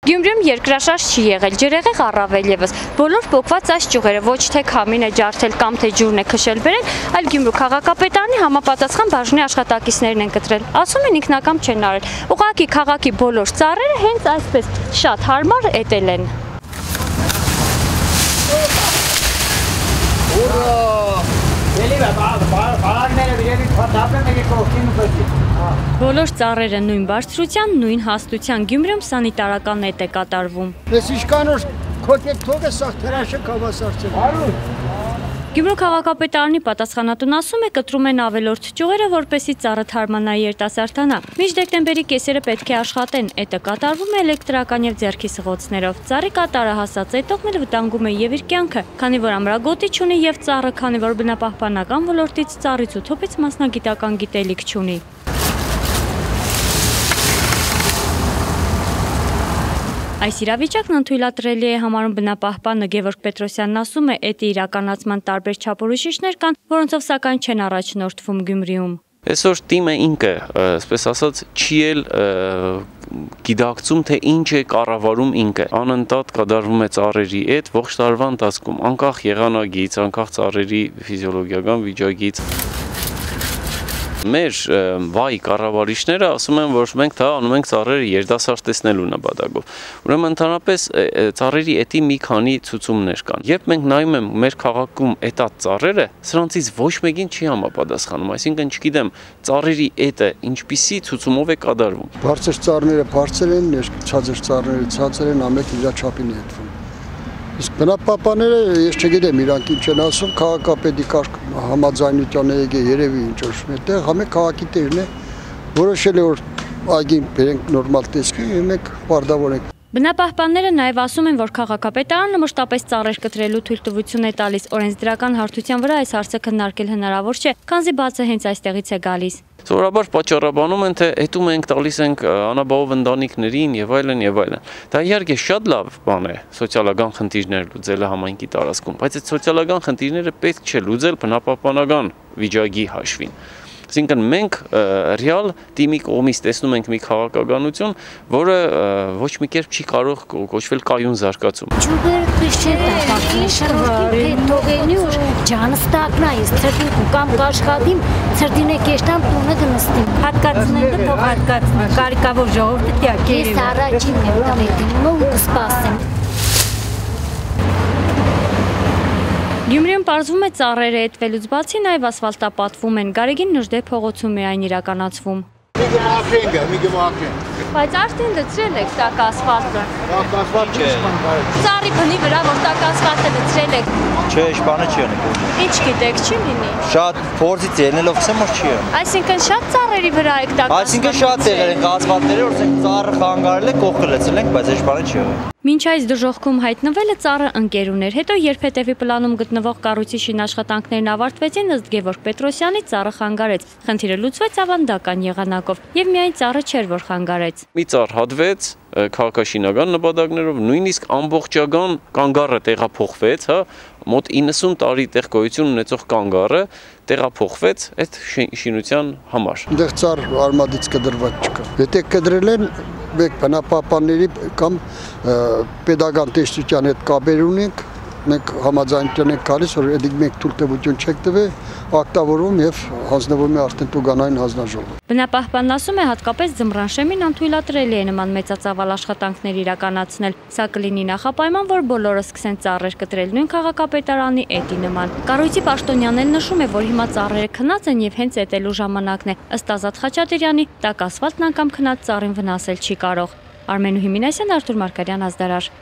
Գյումրիում երկրաշարժ չի եղել, ջրեղեղ առավել ևս։ Բոլոր պոկված այս ճյուղերը ոչ թե քամին է ջարդել կամ թե ջուրն է քշել բերել, այլ Գյումրու քաղաքապետարանի համապատասխան բաժնի աշխատակիցներն են կտրել։ Ասում են ինքնակամ չեն արել։ Ուղղակի քաղաքի բոլոր ծառերը հենց այսպես շատ հարմար էտել են։ Բոլոր ծառերը նույն բարձրության, նույն հաստության Գյումրիում սանիտարական էտ է կատարվում։ Գյումրու քաղաքապետարանի պատասխանատուն ասում է, կտրում են ավելորդ ճյուղերը, որպեսզի ծառը թարմանայի երիտասարդանա։ Մինչ դեկտեմբերի կեսերը պետք է աշխատեն, էտը կատարվում է էլեկտրական եւ ձեռքի սղոցներով։ Ծառի կատարը հասած էտողն էլ վտանգում է եւ իր կյանքը, քանի որ ամրագոտի չունի եւ ծառը, քանի որ բնապահպանական ոլորտից ծառից ու թոփից մասնագիտական գիտելիք չունի։ Այս իրավիճակն անթույլատրելի է համարում բնապահպանը Գևորգ Պետրոսյանն ասում է, էտի իրականացման տարբեր չափորոշիչներ կան, որոնցով սակայն չեն առաջնորդվում Գյումրիում։ Այսօր թիմը ինքը, այսպես ասած, չի էլ գիտակցում, թե ինչ է կառավարում ինքը։ Անընդհատ կատարվում է ծառերի էտ ողջ տարվա ընթացքում, անկախ եղանակից, անկախ ծառերի ֆիզիոլոգիական վիճակից։ Մեր վայ կառավարիչները ասում են, որ մենք դա անում ենք ծառերը երիտասարդ տեսնելու նպատակով։ Ուրեմն ընդհանրապես ծառերի էտի մի քանի ցուցումներ կան։ Երբ մենք նայում ենք մեր քաղաքում էտած ծառերը, սրանցից ոչ մեկին չի համապատասխանում, այսինքն չգիտեմ, ծառերի էտը ինչպիսի ցուցումով է կատարվում։ Բարձր ծառերը բարձր են, ցածր ծառերը ցածր են, ամեն իր չափին է հետվում։ Իսկ բնապահպանները ես չգիտեմ իրանք ինչ են ասում, քաղաքապետի կարգ համաձայնության է եկել երևի ինչ որ այդտեղ համե քաղաքի տերն է որոշել է որ այգին բերենք նորմալ տեսքի, մենք պարտավոր ենք։ Բնապահպանները նաև ասում են, որ քաղաքապետարանը մշտապես ծառեր կտրելու թույլտվություն է տալիս, օրենսդրական հարթության վրա այս հարցը քննարկել հնարավոր չէ, քանզի բացը հենց այստեղից է գալիս։ Սովորաբար պատճառաբանում են, թե հետում ենք տալիս ենք անապահով ընտանիքներին եւ այլն եւ այլն։ Դա իհարկե շատ լավ բան է սոցիալական խնդիրներ լուծելը համայնքի տարածքում, բայց այդ սոցիալական խնդիրները պետք չէ լուծել բնապահպանական վիճակի հաշվին։ Այսինքն մենք ռեալ թիմի կողմից տեսնում ենք մի քաղաքականություն, որը ոչ մի կերպ չի կարող կոչվել կայուն զարգացում։ Ճյուղերը քիչ տապակի շարժարի թողենի ու ջանստակնայից ծրտին կամ կաշխատիմ ծրտինը կեշտամ տունը դնստին հատկացնելը թող հատկացնի կարիկավոր ժողովուրդը դիակի ես առաջինն եմ տալի ու կսպասեմ։ Գյումրիում պարզվում է ծառերը էտվելուց բացի նաև ասֆալտապատվում են, Գարեգին Նժդե փողոցում է այն իրականացվում։ Բայց արդեն լցրել եք տաք ասֆալտը։ Տաք ասֆալտ չէ։ Ծառի բնի վրա որ տաք ասֆալտը լցրել եք։ Չէ, իշխանը չի անի։ Ինչ գիտեք, չի լինի։ Շատ փորձից ելնելով ասեմ որ չի անի։ Այսինքն շատ ծառերի վրա եք տաք։ Այսինքն շատ տեղեր են ասֆալտները, որ ասենք ծառը խանգարել է, կողքը լցրել ենք, բայց իշխանը չի անի։ Մինչ այս դժոխքում հայտնվելը ծառը ընկեր ուներ, հետո երբ հետևի պլանում գտնվող կառույցի շինաշխատանքներն ավարտվեցին, ըստ Գևորգ Պետրոսյանի ծառը խանգարեց։ Խնդիրը լուծվեց ավանդական եղանակով, եւ միայն ծառը չէր, որ խանգարեց։ Մի ծառ հատվեց քաղաքաշինական նպատակներով, նույնիսկ ամբողջական կանգառը տեղափոխվեց, հա, մոտ 90 տարի տեղ գոյություն ունեցող կանգառը տեղափոխվեց այդ շինության համար։ Այնտեղ ծառ արմատից կդրված չկա։ Եթե կդրել են մեկ բնապահպանների կամ պետական տեսչության հետ կապեր ունենք, մենք համաձայնություն ենք գալիս, որ այդ մենք թույլտվություն չեք տվել, ակտավորում եւ հանձնվում է արդեն տուգանային հանձնաժողով։ Բնապահպանն ասում է, հատկապես ձմռան շեմին անթույլատրելի է նման մեծածավալ աշխատանքներ իրականացնել, սա կլինի նախապայման, որ բոլորը սկսեն ծառեր կտրել նույն քաղաքապետարանի էտի նման։ Կառույցի պաշտոնյանն էլ նշում է, որ հիմա ծառերը քնած են եւ հենց էտելու ժամանակն է։ Ըստ Ազատ Խաչատրյանի, տաք ասֆալտն անգամ քնած ծառին վնասել չի կարող։ Արմենու Հիմինասյան, Արթուր Մարկարյան, Ազդարար։